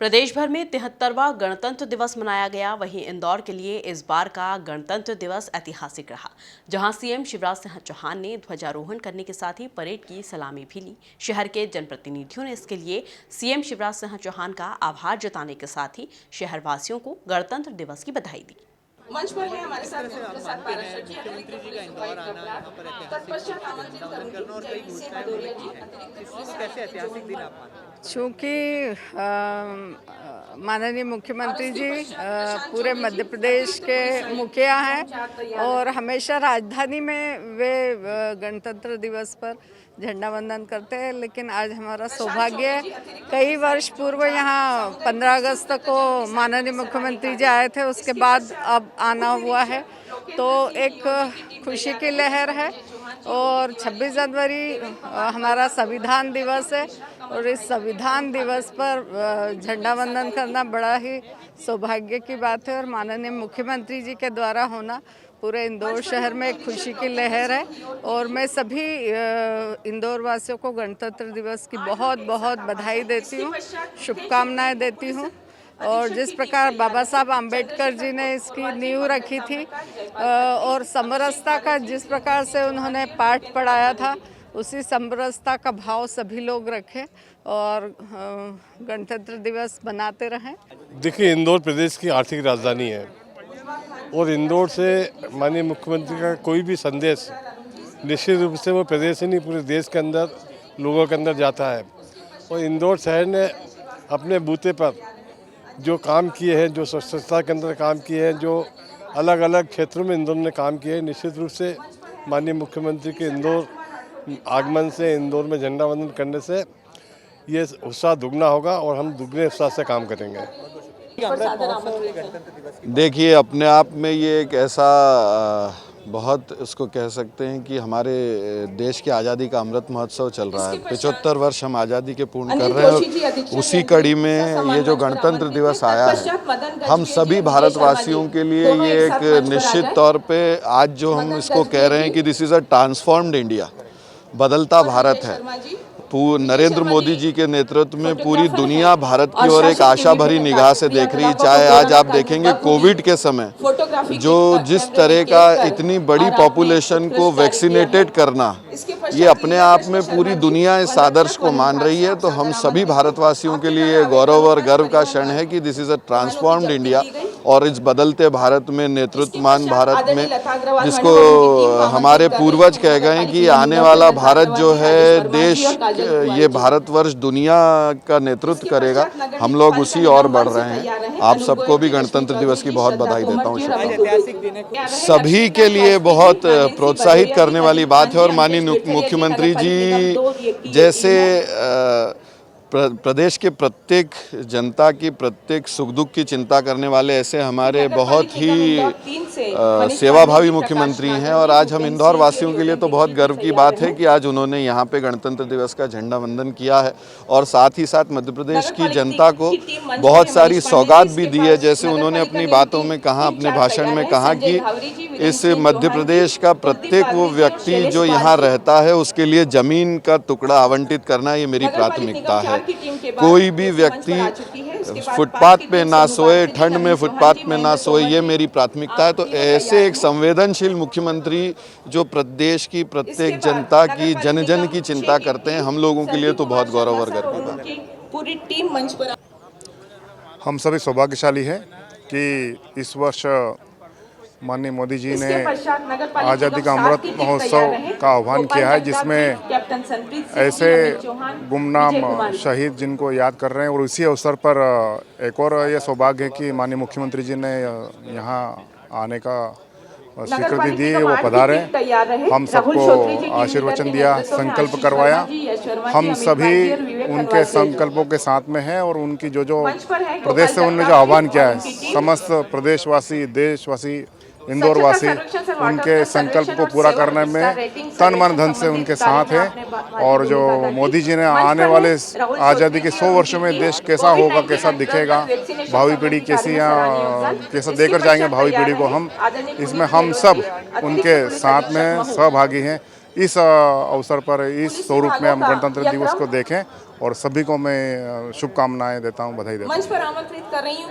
प्रदेश भर में 73वां गणतंत्र दिवस मनाया गया। वहीं इंदौर के लिए इस बार का गणतंत्र दिवस ऐतिहासिक रहा, जहां सीएम शिवराज सिंह चौहान ने ध्वजारोहण करने के साथ ही परेड की सलामी भी ली। शहर के जनप्रतिनिधियों ने इसके लिए सीएम शिवराज सिंह चौहान का आभार जताने के साथ ही शहरवासियों को गणतंत्र दिवस की बधाई दी। मंच पर है हमारे साथ मुख्यमंत्री जी का इंदौर आना, यहाँ पर ऐतिहासिक वृंदावन करना और कई घोषणाएं उन्होंने की हैं। इसलिए कैसे ऐतिहासिक दिन आप मानते हैं? चूँकि माननीय मुख्यमंत्री जी पूरे मध्य प्रदेश के मुखिया हैं और हमेशा राजधानी में वे गणतंत्र दिवस पर झंडा वंदन करते हैं, लेकिन आज हमारा सौभाग्य है। कई वर्ष पूर्व यहाँ 15 अगस्त को माननीय मुख्यमंत्री जी आए थे, उसके बाद अब आना हुआ है, तो एक खुशी की लहर है। और 26 जनवरी हमारा संविधान दिवस है और इस संविधान दिवस पर झंडा वंदन करना बड़ा ही सौभाग्य की बात है और माननीय मुख्यमंत्री जी के द्वारा होना पूरे इंदौर शहर में एक खुशी की लहर है। और मैं सभी इंदौर वासियों को गणतंत्र दिवस की बहुत बहुत बधाई देती हूँ, शुभकामनाएं देती हूँ। और जिस प्रकार बाबा साहब आम्बेडकर जी ने इसकी नींव रखी थी और समरसता का जिस प्रकार से उन्होंने पाठ पढ़ाया था, उसी समरसता का भाव सभी लोग रखें और गणतंत्र दिवस मनाते रहें। देखिए, इंदौर प्रदेश की आर्थिक राजधानी है और इंदौर से माननीय मुख्यमंत्री का कोई भी संदेश निश्चित रूप से वो प्रदेश ही नहीं पूरे देश के अंदर लोगों के अंदर जाता है। और इंदौर शहर ने अपने बूते पर जो काम किए हैं, जो स्वच्छता के अंदर काम किए हैं, जो अलग अलग क्षेत्रों में इंदौर ने काम किए हैं, निश्चित रूप से माननीय मुख्यमंत्री के इंदौर आगमन से, इंदौर में झंडा वंदन करने से ये उत्साह दुगना होगा और हम दुगने उत्साह से काम करेंगे। देखिए, अपने आप में ये एक ऐसा बहुत उसको कह सकते हैं कि हमारे देश की आज़ादी का अमृत महोत्सव चल रहा है। 75 वर्ष हम आज़ादी के पूर्ण कर रहे हैं। उसी कड़ी में ये जो गणतंत्र दिवस आया है, हम सभी भारतवासियों के लिए ये एक निश्चित तौर पे आज जो हम इसको कह रहे हैं कि this is a transformed India, बदलता भारत है। नरेंद्र मोदी जी के नेतृत्व में पूरी दुनिया भारत की ओर एक आशा भरी निगाह से देख रही है। चाहे आज आप देखेंगे कोविड के समय जो जिस तरह का इतनी बड़ी पॉपुलेशन को वैक्सीनेटेड करना, ये अपने आप में पूरी दुनिया इस आदर्श को मान रही है। तो हम सभी भारतवासियों के लिए गौरव और गर्व का क्षण है कि this is a transformed India. और इस बदलते भारत में, नेतृत्वमान भारत में, जिसको हमारे पूर्वज कह गए कि आने वाला भारत जो है देश, ये भारतवर्ष दुनिया का नेतृत्व करेगा, हम लोग उसी ओर बढ़ रहे हैं। आप सबको भी गणतंत्र दिवस की बहुत बधाई देता हूँ। शुभकामनाएं सभी के लिए बहुत प्रोत्साहित करने वाली बात है। और माननीय मुख्यमंत्री जी जैसे प्रदेश के प्रत्येक जनता की प्रत्येक सुख दुख की चिंता करने वाले ऐसे हमारे बहुत ही सेवाभावी मुख्यमंत्री हैं। और आज हम इंदौर वासियों के लिए तो बहुत गर्व की बात है कि आज उन्होंने यहाँ पे गणतंत्र दिवस का झंडा वंदन किया है और साथ ही साथ मध्य प्रदेश की जनता को बहुत सारी सौगात भी दी है। जैसे उन्होंने अपनी बातों में कहा, अपने भाषण में कहा कि इस मध्य प्रदेश का प्रत्येक वो व्यक्ति जो यहाँ रहता है उसके लिए ज़मीन का टुकड़ा आवंटित करना ये मेरी प्राथमिकता है। कोई भी व्यक्ति फुटपाथ पे ना सोए, ठंड में फुटपाथ में ना सोए, ये मेरी प्राथमिकता है। तो ऐसे एक संवेदनशील मुख्यमंत्री जो प्रदेश की प्रत्येक जनता की, जन जन की चिंता करते हैं, हम लोगों के लिए तो बहुत गौरव और गर्व की बात है। पूरी टीम मंच पर। हम सभी सौभाग्यशाली हैं कि इस वर्ष माननीय मोदी जी ने आज़ादी का अमृत महोत्सव का आह्वान किया है, जिसमें ऐसे गुमनाम शहीद जिनको याद कर रहे हैं। और इसी अवसर पर एक और ये सौभाग्य है कि माननीय मुख्यमंत्री जी ने यहाँ आने का स्वीकृति दी, वो पधारे, हम सबको आशीर्वचन दिया, संकल्प करवाया। हम सभी उनके संकल्पों के साथ में हैं और उनकी जो प्रदेश से उन्होंने जो आह्वान किया है, समस्त प्रदेशवासी, देशवासी, इंदौर वासी उनके संकल्प को पूरा करने में तन मन धन से उनके साथ हैं। और जो मोदी जी ने आने वाले आज़ादी के 100 वर्षों में देश कैसा होगा, कैसा दिखेगा, भावी पीढ़ी कैसा देकर जाएंगे भावी पीढ़ी को, हम इसमें हम सब उनके साथ में सहभागी हैं। इस अवसर पर इस स्वरूप में हम गणतंत्र दिवस को देखें और सभी को मैं शुभकामनाएं देता हूं, बधाई देता हूं। मंच पर आमंत्रित कर रही हूं।